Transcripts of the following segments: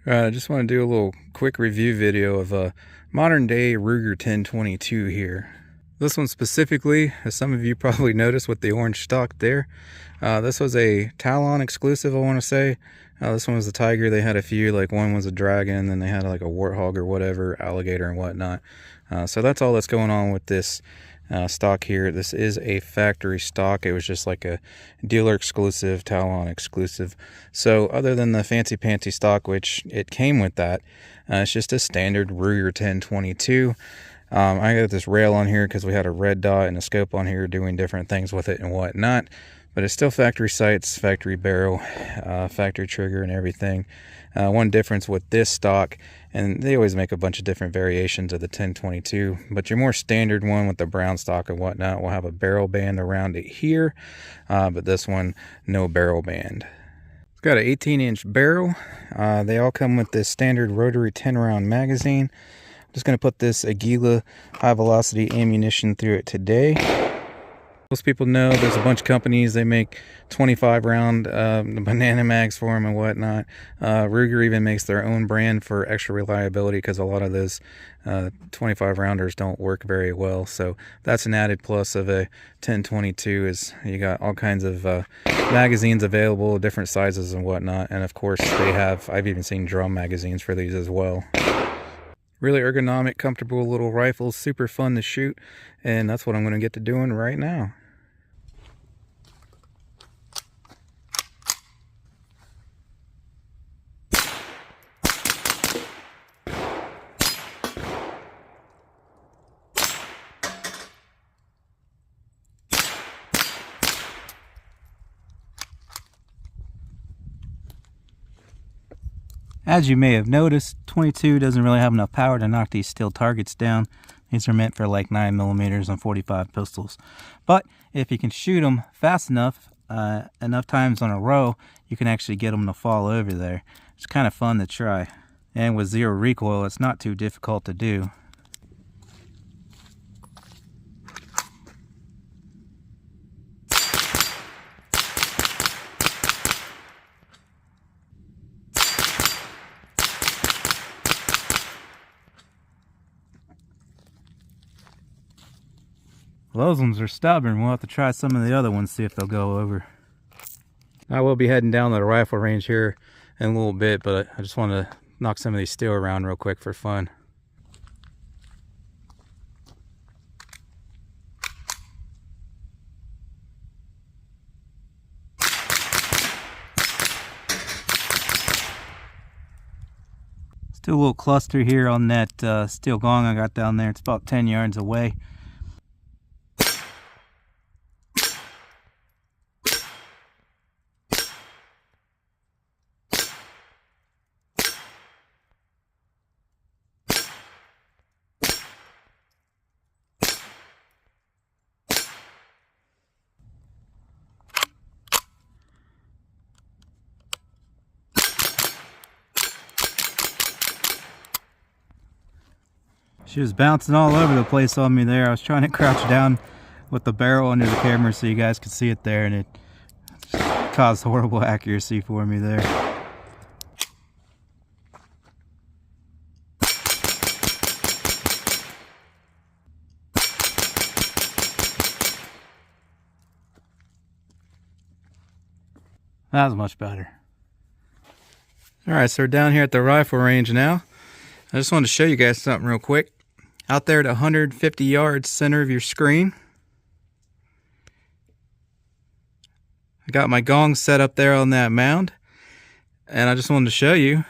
I just want to do a little quick review video of a modern day Ruger 1022 here. This one specifically, as some of you probably noticed with the orange stock there, this was a Talon exclusive, I want to say. This one was a tiger. They had a few, like one was a dragon, then they had like a warthog or whatever, alligator and whatnot. So that's all that's going on with this stock here. This is a factory stock. It was just like a dealer exclusive, Talon exclusive. So other than the fancy pantsy stock, which it came with that, it's just a standard Ruger 1022. I got this rail on here because we had a red dot and a scope on here doing different things with it and whatnot. But it's still factory sights, factory barrel, factory trigger and everything. One difference with this stock, and they always make a bunch of different variations of the 1022, but your more standard one with the brown stock and whatnot will have a barrel band around it here, but this one, no barrel band. It's got an 18-inch barrel. They all come with this standard rotary 10-round magazine. I'm just going to put this Aguila high-velocity ammunition through it today. Most people know there's a bunch of companies, they make 25-round banana mags for them and whatnot. Ruger even makes their own brand for extra reliability because a lot of those 25-rounders don't work very well. So that's an added plus of a 1022 is you got all kinds of magazines available, different sizes and whatnot. And of course they have, I've even seen drum magazines for these as well. Really ergonomic, comfortable little rifles, super fun to shoot, and that's what I'm going to get to doing right now. As you may have noticed, 22 doesn't really have enough power to knock these steel targets down. These are meant for like 9mm and 45 pistols. But if you can shoot them fast enough, enough times on a row, you can actually get them to fall over there. It's kind of fun to try. And with zero recoil, it's not too difficult to do. Those ones are stubborn. We'll have to try some of the other ones, see if they'll go over. I will be heading down to the rifle range here in a little bit, but I just want to knock some of these steel around real quick for fun. Let's do a little cluster here on that steel gong I got down there. It's about 10 yards away. She was bouncing all over the place on me there. I was trying to crouch down with the barrel under the camera so you guys could see it there, and it caused horrible accuracy for me there. That was much better. Alright, so we're down here at the rifle range now. I just wanted to show you guys something real quick. Out there at 150 yards center of your screen, I got my gong set up there on that mound, and I just wanted to show you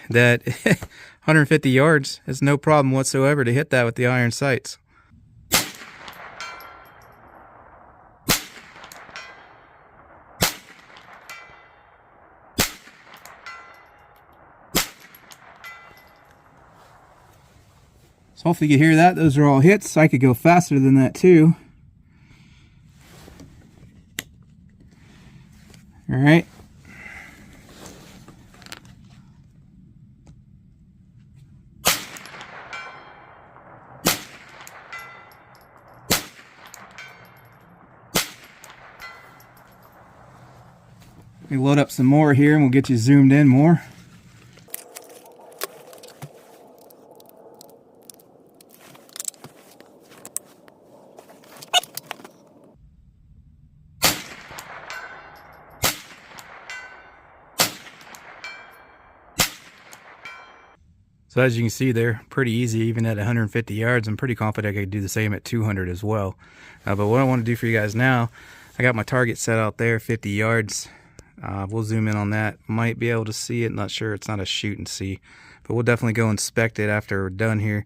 that 150 yards is no problem whatsoever to hit that with the iron sights. So hopefully you hear that. Those are all hits. I could go faster than that too. All right. Let me load up some more here and we'll get you zoomed in more. So as you can see there, pretty easy even at 150 yards. I'm pretty confident I could do the same at 200 as well. But what I want to do for you guys now, I got my target set out there, 50 yards. We'll zoom in on that. Might be able to see it, not sure, it's not a shoot and see. But we'll definitely go inspect it after we're done here.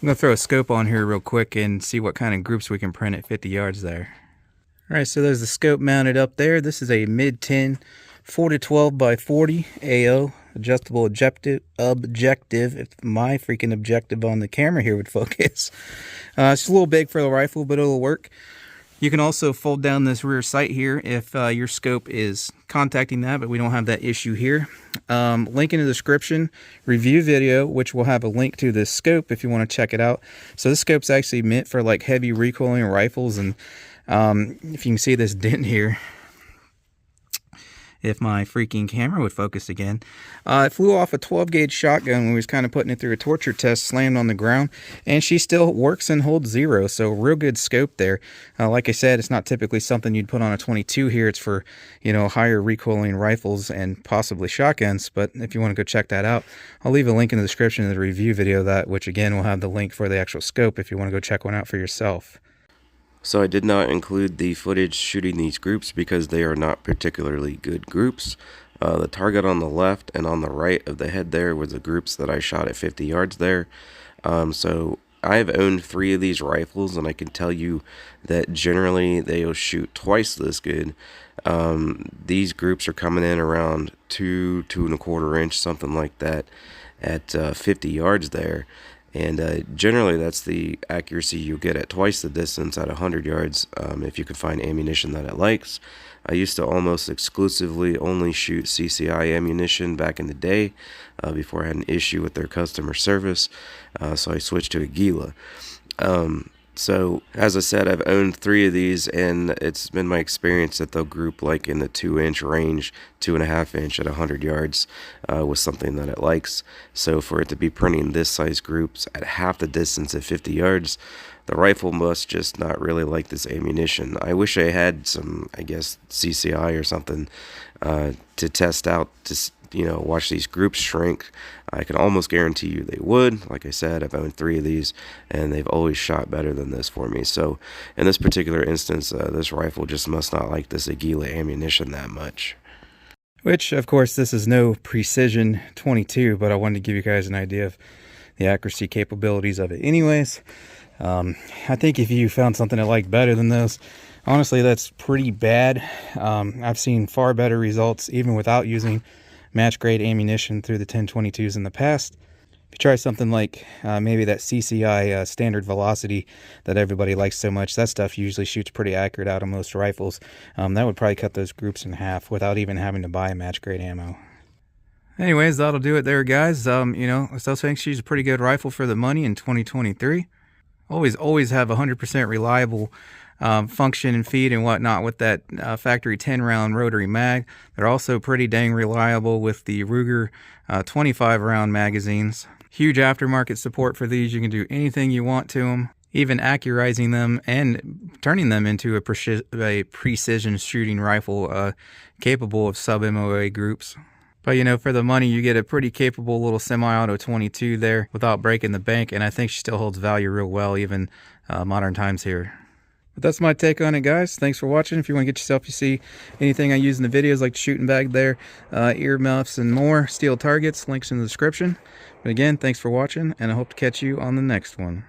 I'm going to throw a scope on here real quick and see what kind of groups we can print at 50 yards there. Alright, so there's the scope mounted up there. This is a mid-10 4-12 by 40 AO. Adjustable objective, if my freaking objective on the camera here would focus. It's a little big for the rifle, but it'll work. You can also fold down this rear sight here if your scope is contacting that, but we don't have that issue here. Link in the description, review video, which will have a link to this scope if you want to check it out. So this scope's actually meant for like heavy recoiling rifles, and if you can see this dent here, if my freaking camera would focus again. It flew off a 12 gauge shotgun when we was kind of putting it through a torture test, slammed on the ground, and she still works and holds 0, so real good scope there. Like I said, it's not typically something you'd put on a 22 here. It's for, you know, higher recoiling rifles and possibly shotguns, but if you want to go check that out, I'll leave a link in the description of the review video of that, which again will have the link for the actual scope if you want to go check one out for yourself. So I did not include the footage shooting these groups because they are not particularly good groups. The target on the left and on the right of the head there was the groups that I shot at 50 yards there. So I've owned 3 of these rifles, and I can tell you that generally they'll shoot twice this good. These groups are coming in around 2 2¼ inch, something like that, at 50 yards there. And generally that's the accuracy you get at twice the distance at 100 yards if you can find ammunition that it likes. I used to almost exclusively only shoot CCI ammunition back in the day before I had an issue with their customer service, so I switched to a Gila. So as I said, I've owned 3 of these, and it's been my experience that they'll group like in the 2-inch range, 2.5 inch at 100 yards with something that it likes. So for it to be printing this size groups at half the distance at 50 yards, the rifle must just not really like this ammunition. I wish I had some, I guess, CCI or something to test out, to, you know, watch these groups shrink. I can almost guarantee you they would. Like I said, I've owned 3 of these, and they've always shot better than this for me. So in this particular instance, this rifle just must not like this Aguila ammunition that much. Which, of course, this is no precision 22, but I wanted to give you guys an idea of the accuracy capabilities of it anyways. I think if you found something that liked better than those, honestly, that's pretty bad. I've seen far better results even without using match grade ammunition through the 1022s in the past. If you try something like maybe that CCI standard velocity that everybody likes so much, that stuff usually shoots pretty accurate out of most rifles. That would probably cut those groups in half without even having to buy match grade ammo. Anyways, that'll do it there, guys. You know, I still think she's a pretty good rifle for the money in 2023. Always have 100% reliable function and feed and whatnot with that factory 10-round rotary mag. They're also pretty dang reliable with the Ruger 25-round magazines. Huge aftermarket support for these. You can do anything you want to them, even accurizing them and turning them into a precision shooting rifle capable of sub-MOA groups. But, you know, for the money, you get a pretty capable little semi-auto 22 there without breaking the bank, and I think she still holds value real well, even modern times here. But that's my take on it, guys. Thanks for watching. If you want to get yourself, you see anything I use in the videos, like the shooting bag there, earmuffs and more, steel targets, links in the description. But again, thanks for watching, and I hope to catch you on the next one.